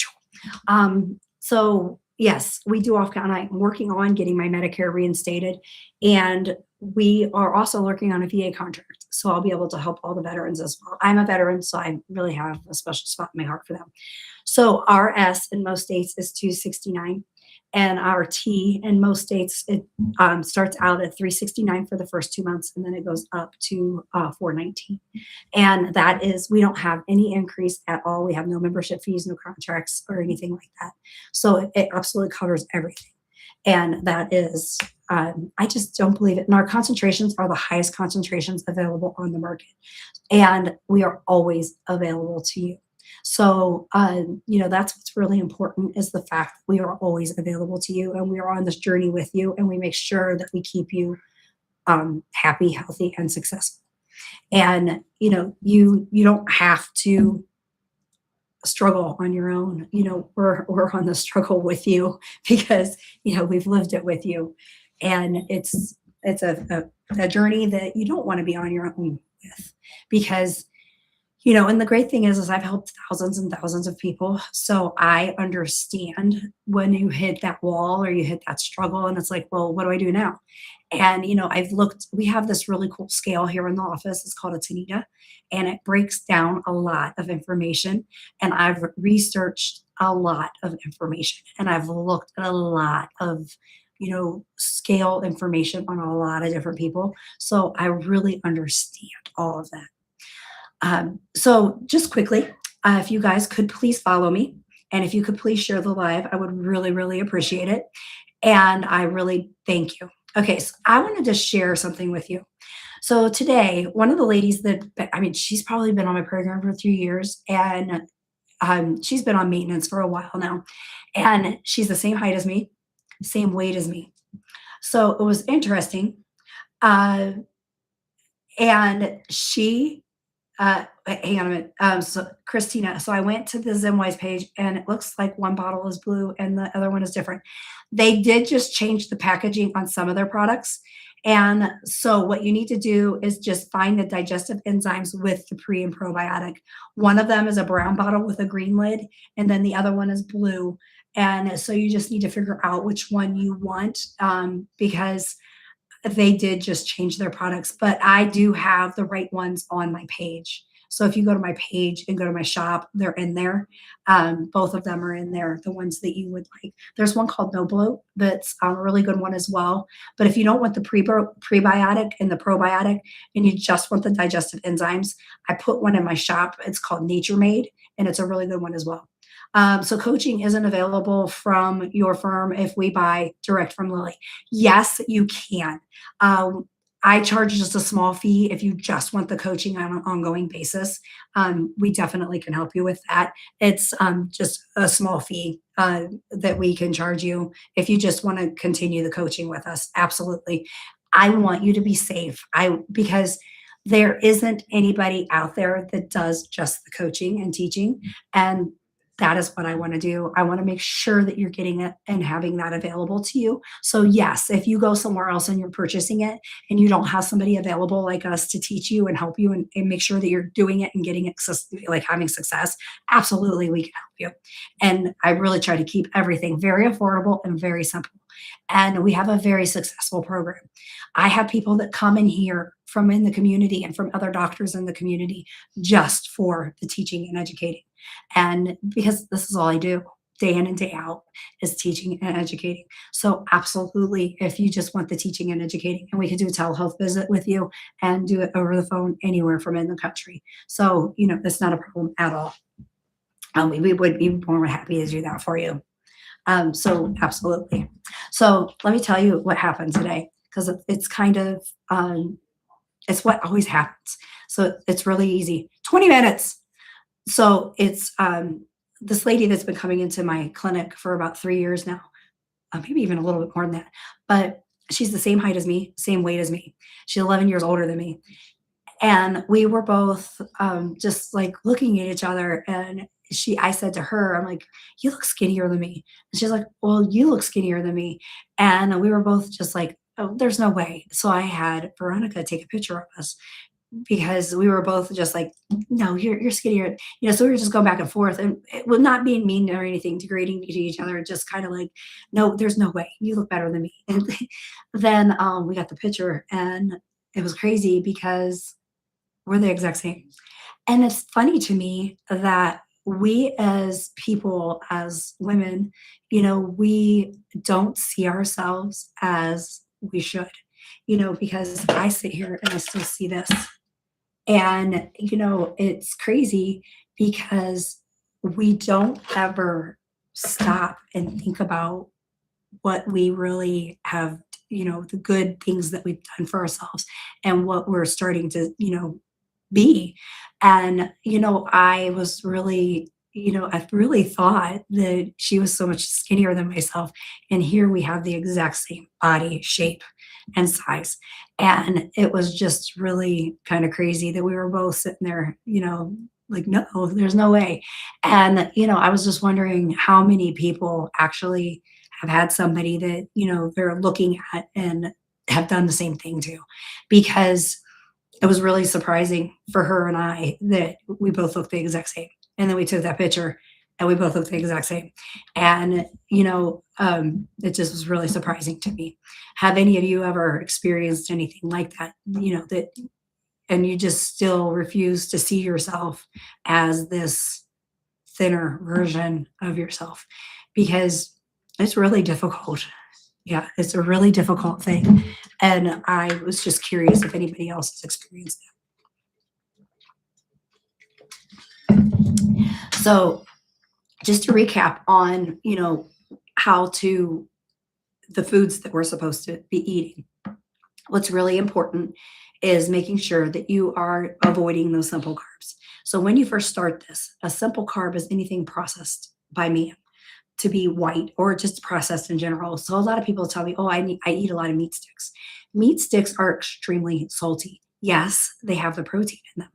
So yes, we do off count. I'm working on getting my Medicare reinstated. And we are also working on a VA contract. So I'll be able to help all the veterans as well. I'm a veteran, so I really have a special spot in my heart for them. So our S in most states is $269. And our T in most states, it starts out at $369 for the first 2 months, and then it goes up to $419. And that is, we don't have any increase at all. We have no membership fees, no contracts, or anything like that. So it absolutely covers everything. And that is, I just don't believe it. And our concentrations are the highest concentrations available on the market. And we are always available to you. So, that's what's really important, is the fact that we are always available to you, and we are on this journey with you, and we make sure that we keep you happy, healthy, and successful. And, you don't have to struggle on your own. We're on the struggle with you, because, we've lived it with you. And it's a journey that you don't want to be on your own with, because and the great thing is I've helped thousands and thousands of people. So I understand when you hit that wall or you hit that struggle, and it's like, well, what do I do now? And, we have this really cool scale here in the office. It's called a Tanita, and it breaks down a lot of information. And I've researched a lot of information, and I've looked at a lot of scale information on a lot of different people. So I really understand all of that. So just quickly, if you guys could please follow me, and if you could please share the live, I would really, really appreciate it. And I really thank you. Okay, so I wanted to share something with you. So today, one of the ladies she's probably been on my program for 3 years, and she's been on maintenance for a while now. And she's the same height as me, same weight as me. So it was interesting. And she, hang on a minute. So Christina, so I went to the ZenWise page, and it looks like one bottle is blue and the other one is different. They did just change the packaging on some of their products. And so what you need to do is just find the digestive enzymes with the pre and probiotic. One of them is a brown bottle with a green lid, and then the other one is blue. And so you just need to figure out which one you want, because they did just change their products, but I do have the right ones on my page. So if you go to my page and go to my shop, they're in there. Both of them are in there, the ones that you would like. There's one called No Bloat that's a really good one as well. But if you don't want the prebiotic and the probiotic, and you just want the digestive enzymes, I put one in my shop. It's called Nature Made, and it's a really good one as well. So coaching isn't available from your firm if we buy direct from Lily. Yes, you can. I charge just a small fee if you just want the coaching on an ongoing basis. We definitely can help you with that. It's just a small fee that we can charge you if you just want to continue the coaching with us. Absolutely. I want you to be safe. Because there isn't anybody out there that does just the coaching and teaching. And that is what I want to do. I want to make sure that you're getting it and having that available to you. So yes, if you go somewhere else and you're purchasing it and you don't have somebody available like us to teach you and help you and make sure that you're doing it and getting it, like having success, absolutely we can help you. And I really try to keep everything very affordable and very simple. And we have a very successful program. I have people that come in here from in the community and from other doctors in the community just for the teaching and educating. And because this is all I do day in and day out is teaching and educating. So absolutely, if you just want the teaching and educating, and we could do a telehealth visit with you and do it over the phone anywhere from in the country. So, that's not a problem at all. We would be more happy to do that for you. So absolutely. So let me tell you what happened today, because it's kind of, it's what always happens. So it's really easy. 20 minutes. So it's this lady that's been coming into my clinic for about 3 years now, maybe even a little bit more than that. But she's the same height as me, same weight as me. She's 11 years older than me. And we were both just like looking at each other. And I said to her, I'm like, you look skinnier than me. And she's like, well, you look skinnier than me. And we were both just like, oh, there's no way. So I had Veronica take a picture of us, because we were both just like, no, you're skinnier. So we were just going back and forth, and it was not being mean or anything, degrading to each other, just kind of like, no, there's no way. You look better than me. And then we got the picture, and it was crazy because we're the exact same. And it's funny to me that we as people, as women, we don't see ourselves as we should, because I sit here and I still see this. And, it's crazy because we don't ever stop and think about what we really have, the good things that we've done for ourselves and what we're starting to, be. And, I was really, I really thought that she was so much skinnier than myself. And here we have the exact same body shape and size. And it was just really kind of crazy that we were both sitting there, like, no, there's no way. And, I was just wondering how many people actually have had somebody that, they're looking at and have done the same thing too, because it was really surprising for her and I that we both looked the exact same. And then we took that picture and we both looked the exact same. And, it just was really surprising to me. Have any of you ever experienced anything like that, and you just still refuse to see yourself as this thinner version of yourself? Because it's really difficult. Yeah, it's a really difficult thing. And I was just curious if anybody else has experienced that. So just to recap on, the foods that we're supposed to be eating. What's really important is making sure that you are avoiding those simple carbs. So when you first start this, a simple carb is anything processed by man to be white or just processed in general. So a lot of people tell me, oh, I eat a lot of meat sticks. Meat sticks are extremely salty. Yes, they have the protein in them,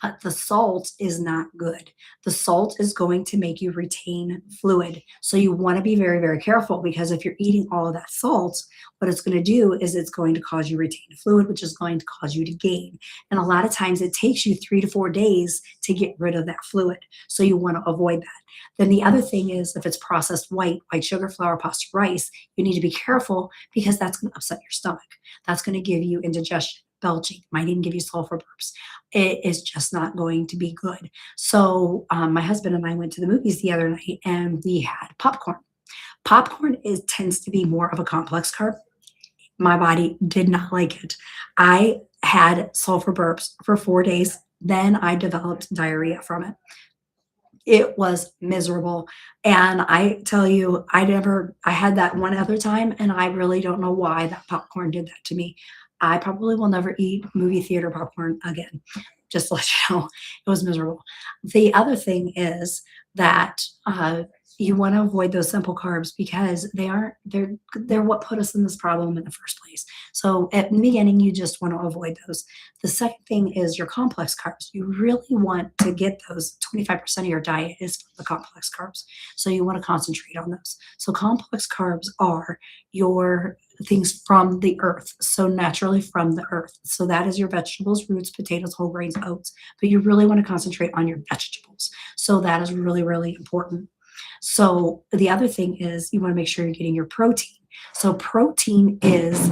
but the salt is not good. The salt is going to make you retain fluid. So you want to be very, very careful, because if you're eating all of that salt, what it's going to do is it's going to cause you retain fluid, which is going to cause you to gain. And a lot of times it takes you 3 to 4 days to get rid of that fluid. So you want to avoid that. Then the other thing is, if it's processed white sugar, flour, pasta, rice, you need to be careful, because that's going to upset your stomach. That's going to give you indigestion, belching, might even give you sulfur burps. It is just not going to be good. So my husband and I went to the movies the other night, and we had popcorn. Popcorn tends to be more of a complex carb. My body did not like it. I had sulfur burps for 4 days. Then I developed diarrhea from it. It was miserable. And I tell you, I had that one other time, and I really don't know why that popcorn did that to me. I probably will never eat movie theater popcorn again. Just to let you know, it was miserable. The other thing is that you want to avoid those simple carbs because they're what put us in this problem in the first place. So at the beginning, you just want to avoid those. The second thing is your complex carbs. You really want to get those. 25% of your diet is from the complex carbs. So you want to concentrate on those. So complex carbs are your things from the earth. So naturally from the earth. So that is your vegetables, roots, potatoes, whole grains, oats. But you really want to concentrate on your vegetables. So that is really, really important. So the other thing is you want to make sure you're getting your protein. So protein is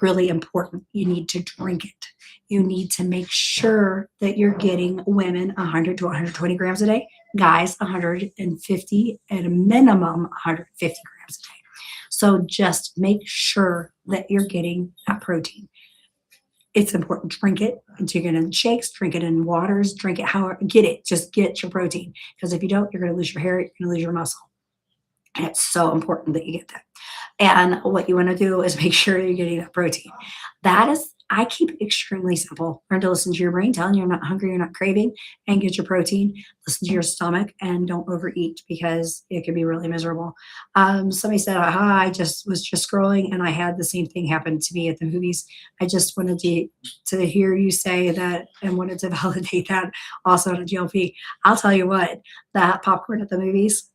really important. You need to drink it. You need to make sure that you're getting women 100 to 120 grams a day, guys 150 at a minimum 150 grams a day. So just make sure that you're getting that protein. It's important. Drink it. Drink it in shakes, drink it in waters, drink it however, get it. Just get your protein. Because if you don't, you're going to lose your hair, you're going to lose your muscle. And it's so important that you get that. And what you want to do is make sure you're getting that protein. That is, I keep it extremely simple. Learn to listen to your brain, telling you you're not hungry, you're not craving, and get your protein. Listen to your stomach and don't overeat because it can be really miserable. Somebody said, aha, I was just scrolling and I had the same thing happen to me at the movies. I just wanted to hear you say that and wanted to validate that also on a GLP. I'll tell you what, that popcorn at the movies,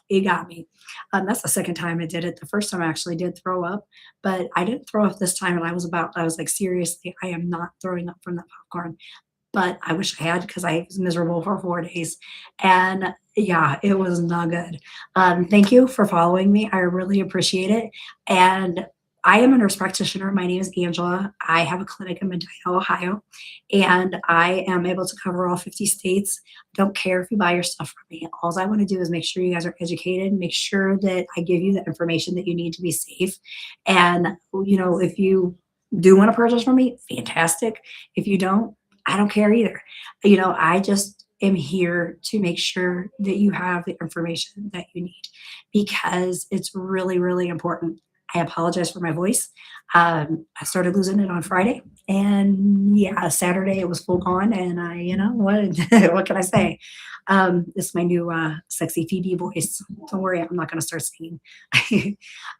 it got me. That's the second time I did it. The first time I actually did throw up, but I didn't throw up this time. And I was like, seriously, I am not throwing up from that popcorn. But I wish I had because I was miserable for 4 days. And yeah, it was not good. Thank you for following me. I really appreciate it. And I am a nurse practitioner. My name is Angela. I have a clinic in Medina, Ohio, and I am able to cover all 50 states. Don't care if you buy your stuff from me. All I want to do is make sure you guys are educated, make sure that I give you the information that you need to be safe. And, if you do want to purchase from me, fantastic. If you don't, I don't care either. I just am here to make sure that you have the information that you need because it's really, really important. I apologize for my voice. I started losing it on Friday, and yeah, Saturday it was full gone. And what can I say? This is my new sexy Phoebe voice. Don't worry, I'm not going to start singing.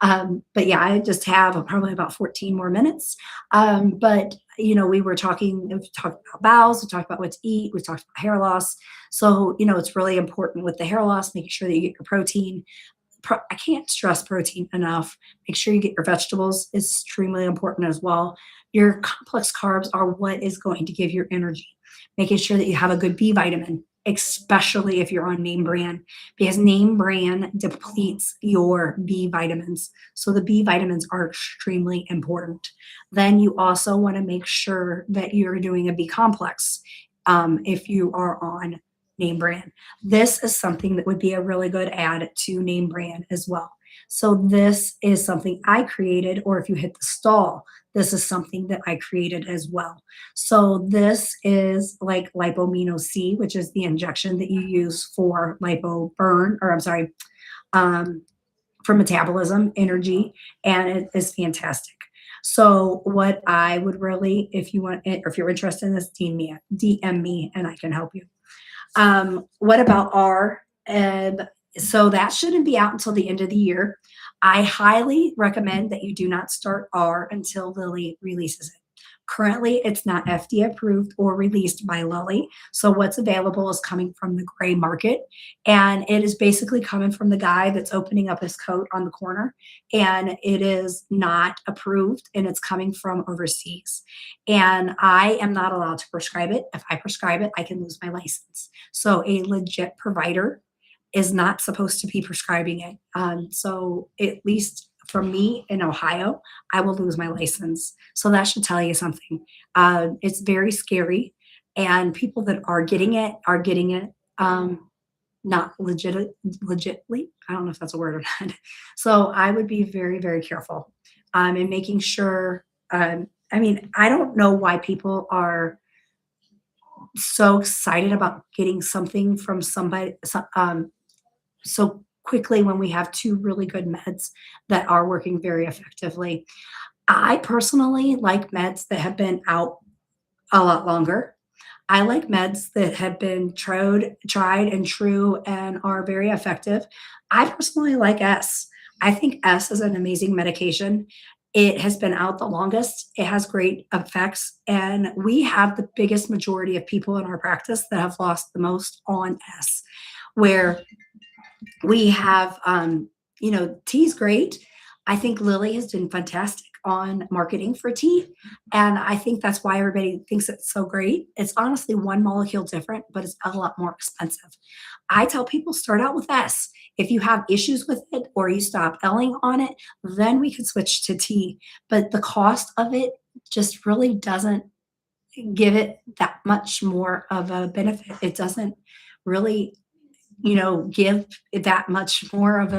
But yeah, I just have probably about 14 more minutes. But we've talked about bowels, we talked about what to eat, we talked about hair loss. So it's really important with the hair loss, making sure that you get your protein. I can't stress protein enough. Make sure you get your vegetables. It's extremely important as well. Your complex carbs are what is going to give you energy. Making sure that you have a good B vitamin, especially if you're on name brand, because name brand depletes your B vitamins. So the B vitamins are extremely important. Then you also want to make sure that you're doing a B complex if you are on name brand. This is something that would be a really good add to name brand as well. So this is something I created, or if you hit the stall, this is something that I created as well. So this is like Lipomino C, which is the injection that you use for lipo burn, for metabolism, energy, and it is fantastic. So what I would really, if you want, or if you're interested in this, DM me and I can help you. What about R? So that shouldn't be out until the end of the year. I highly recommend that you do not start R until Lilly releases it. Currently, it's not FDA approved or released by Lilly. So what's available is coming from the gray market. And it is basically coming from the guy that's opening up his coat on the corner. And it is not approved and it's coming from overseas. And I am not allowed to prescribe it. If I prescribe it, I can lose my license. So a legit provider is not supposed to be prescribing it. So at least for me in Ohio, I will lose my license. So that should tell you something. It's very scary. And people that are getting it not legitly. I don't know if that's a word or not. So I would be very, very careful in making sure. I don't know why people are so excited about getting something from somebody so quickly when we have two really good meds that are working very effectively. I personally like meds that have been out a lot longer. I like meds that have been tried and true and are very effective. I personally like S. I think S is an amazing medication. It has been out the longest. It has great effects. And we have the biggest majority of people in our practice that have lost the most on S, where we have, tea's great. I think Lily has been fantastic on marketing for tea. And I think that's why everybody thinks it's so great. It's honestly one molecule different, but it's a lot more expensive. I tell people start out with S. If you have issues with it or you stop L'ing on it, then we can switch to tea. But the cost of it just really doesn't give it that much more of a benefit. It doesn't really give it that much more of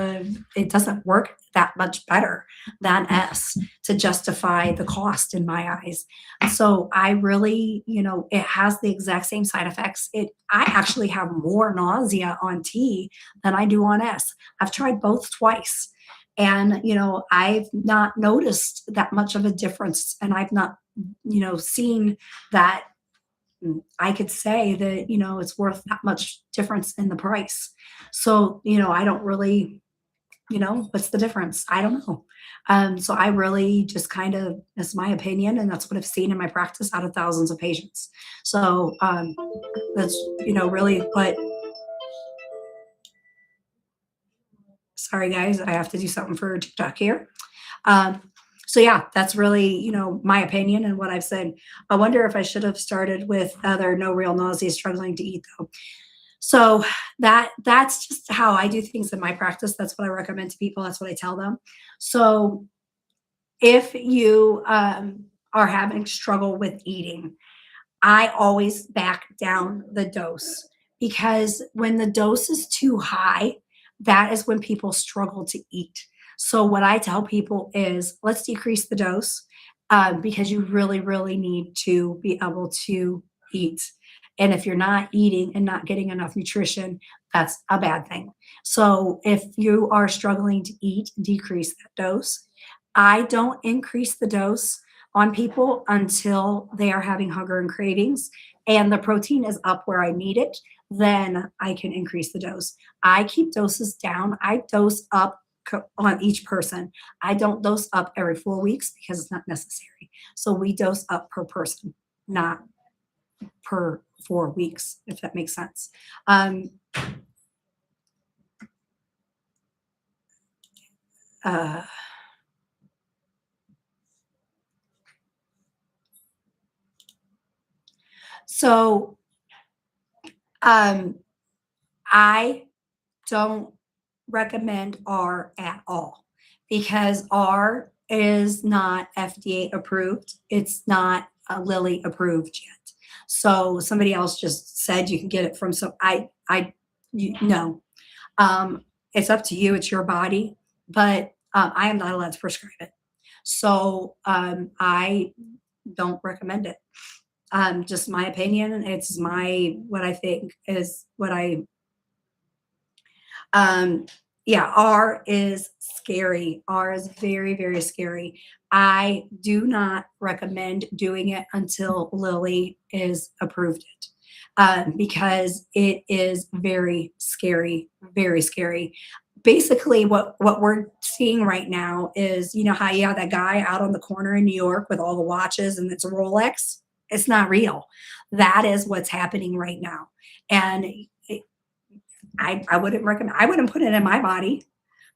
it doesn't work that much better than S to justify the cost in my eyes. So I really, it has the exact same side effects. I actually have more nausea on tea than I do on S. I've tried both twice. And, I've not noticed that much of a difference. And I've not, seen that I could say that, it's worth that much difference in the price. So, I don't really, what's the difference? I don't know. So I really just kind of, that's my opinion, and that's what I've seen in my practice out of thousands of patients. So that's, really what, sorry guys, I have to do something for TikTok here. So yeah, that's really, my opinion and what I've said. I wonder if I should have started with other no real nausea struggling to eat though. So that's just how I do things in my practice. That's what I recommend to people. That's what I tell them. So if you are having struggle with eating, I always back down the dose, because when the dose is too high, that is when people struggle to eat. So what I tell people is let's decrease the dose, because you really, really need to be able to eat. And if you're not eating and not getting enough nutrition, that's a bad thing. So if you are struggling to eat, decrease that dose. I don't increase the dose on people until they are having hunger and cravings and the protein is up where I need it. Then I can increase the dose. I keep doses down. I dose up on each person. I don't dose up every 4 weeks because it's not necessary. So we dose up per person, not per 4 weeks, if that makes sense. So I don't recommend R at all, because R is not FDA approved. It's not Lilly approved yet. So somebody else just said you can get it from, so no. It's up to you. It's your body, but I am not allowed to prescribe it. So I don't recommend it. Just my opinion. It's what I think is what I, yeah, R is scary. R is very, very scary. I do not recommend doing it until Lilly is approved it. Because it is very scary, very scary. Basically, what we're seeing right now is, how you have that guy out on the corner in New York with all the watches and it's a Rolex. It's not real. That is what's happening right now. And I wouldn't recommend, I wouldn't put it in my body.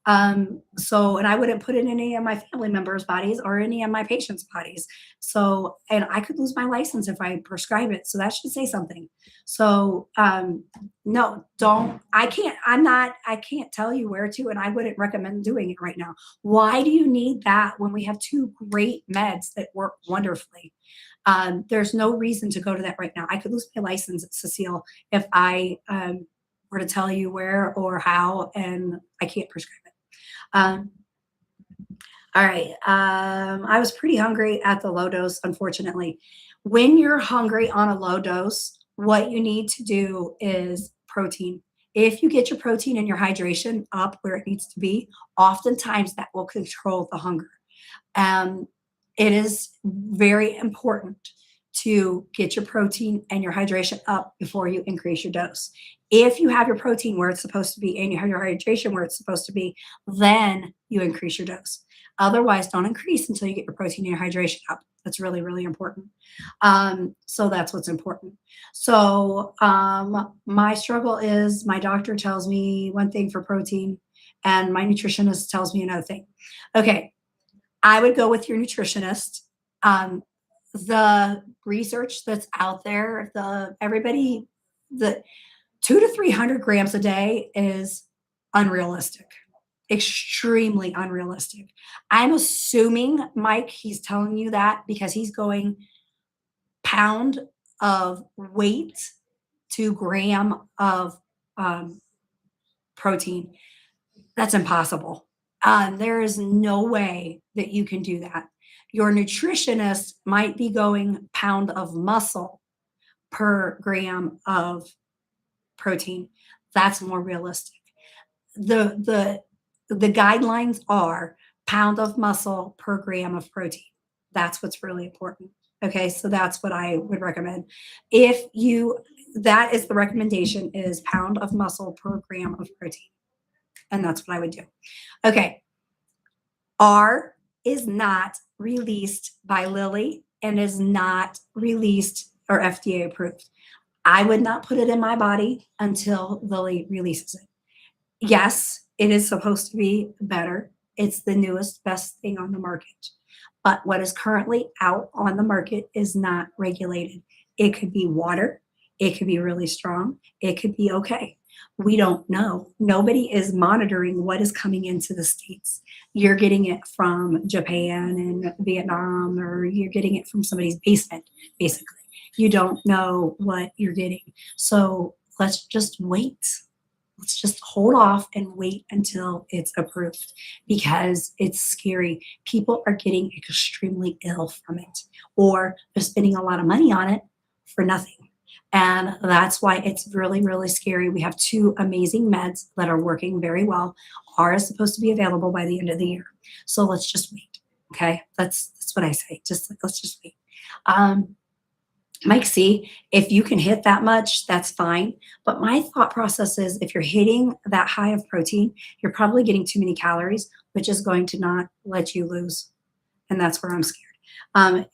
And I wouldn't put it in any of my family members' bodies or any of my patients' bodies. So, and I could lose my license if I prescribe it. So that should say something. So, no, I can't tell you where to, and I wouldn't recommend doing it right now. Why do you need that when we have 2 great meds that work wonderfully? There's no reason to go to that right now. I could lose my license, Cecile, if I, were to tell you where or how, and I can't prescribe it. All right. I was pretty hungry at the low dose, unfortunately. When you're hungry on a low dose, what you need to do is protein. If you get your protein and your hydration up where it needs to be, oftentimes that will control the hunger. it is very important to get your protein and your hydration up before you increase your dose. If you have your protein where it's supposed to be and you have your hydration where it's supposed to be, then you increase your dose. Otherwise, don't increase until you get your protein and your hydration up. That's really, really important. So that's what's important. So my struggle is my doctor tells me one thing for protein and my nutritionist tells me another thing. Okay, I would go with your nutritionist. The research that's out there, the 200 to 300 grams a day is unrealistic, extremely unrealistic. I'm assuming, Mike, he's telling you that because he's going pound of weight to gram of protein. That's impossible. There is no way that you can do that. Your nutritionist might be going pound of muscle per gram of protein. That's more realistic. The guidelines are pound of muscle per gram of protein. That's what's really important. Okay, so that's what I would recommend. That is the recommendation is pound of muscle per gram of protein. And that's what I would do. Okay. R is not released by Lilly and is not released or FDA approved. I would not put it in my body until Lilly releases it. Yes, it is supposed to be better. It's the newest, best thing on the market. But what is currently out on the market is not regulated. It could be water. It could be really strong. It could be okay. We don't know. Nobody is monitoring what is coming into the States. You're getting it from Japan and Vietnam, or you're getting it from somebody's basement, basically. You don't know what you're getting. So let's just wait. Let's just hold off and wait until it's approved because it's scary. People are getting extremely ill from it, or they're spending a lot of money on it for nothing. And that's why it's really, really scary. We have 2 amazing meds that are working very well. R is supposed to be available by the end of the year. So let's just wait. Okay. That's what I say. Let's just wait. Mike C, if you can hit that much, that's fine. But my thought process is if you're hitting that high of protein, you're probably getting too many calories, which is going to not let you lose. And that's where I'm scared.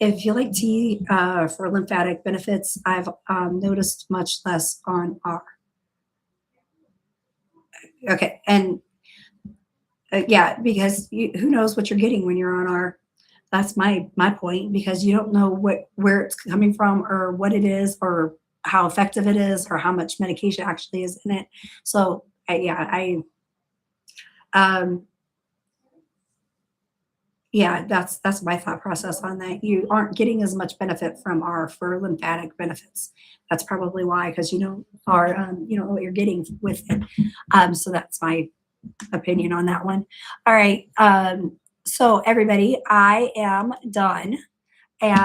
If you like tea for lymphatic benefits, I've noticed much less on R. Okay, and yeah, because who knows what you're getting when you're on R. That's my point, because you don't know where it's coming from or what it is or how effective it is or how much medication actually is in it. So yeah, that's my thought process on that. You aren't getting as much benefit from R for lymphatic benefits. That's probably why, because you don't know what you're getting with it. So that's my opinion on that one. All right. So everybody, I am done. And